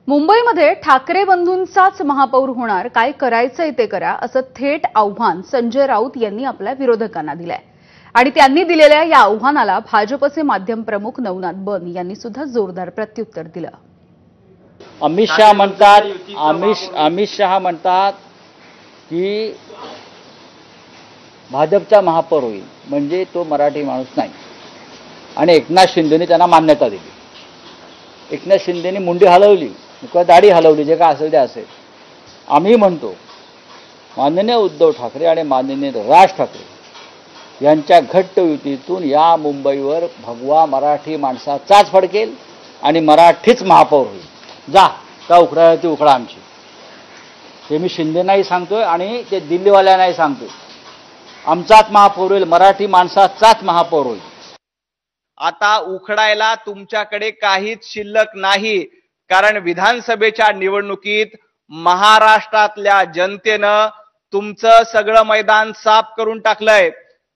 मुंबईमध्ये ठाकरे बंधूंचाच महापौर होणार, काय करायचंय ते करा, असं थेट आव्हान संजय राऊत यांनी आपल्या विरोधकांना दिलंय। आणि त्यांनी दिलेल्या या आव्हानाला भाजपचे माध्यम प्रमुख नवनाथ बन यांनी सुद्धा जोरदार प्रत्युत्तर दिलं। अमित शहा म्हणतात की भाजपचा महापौर होईल म्हणजे तो मराठी माणूस नाही, आणि एकनाथ शिंदेने त्यांना मान्यता दिली। एकनाथ शिंदेने मुंडी हलवली किंवा दाढी हलवली, जे काय असेल ते असेल। आम्ही म्हणतो माननीय उद्धव ठाकरे आणि माननीय राज ठाकरे यांच्या घट्ट युतीतून या मुंबईवर भगवा मराठी माणसाचाच फडकेल आणि मराठीच महापौर होईल। जा का उखडा ती उखडा आमची, हे मी शिंदेनाही सांगतोय आणि ते दिल्लीवाल्यांनाही सांगतोय। आमचाच महापौर होईल, मराठी माणसाचाच महापौर होईल। आता उखडायला तुमच्याकडे काहीच शिल्लक नाही, कारण विधानसभेच्या निवडणुकीत महाराष्ट्रातल्या जनतेनं तुमचं सगळं मैदान साफ करून टाकलंय।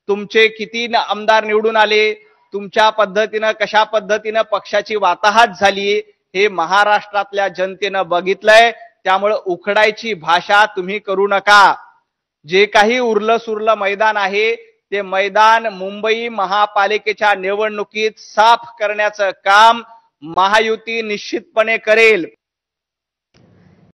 तुमचे किती आमदार निवडून आले, तुमच्या पद्धतीनं कशा पद्धतीनं पक्षाची वाताहत झाली, हे महाराष्ट्रातल्या जनतेनं बघितलंय। त्यामुळे उखडायची भाषा तुम्ही करू नका। जे काही उरलं सुरलं मैदान आहे ते मैदान मुंबई महापालिकेच्या निवडणुकीत साफ करण्याचं काम महायुती निश्चितपणे करेल।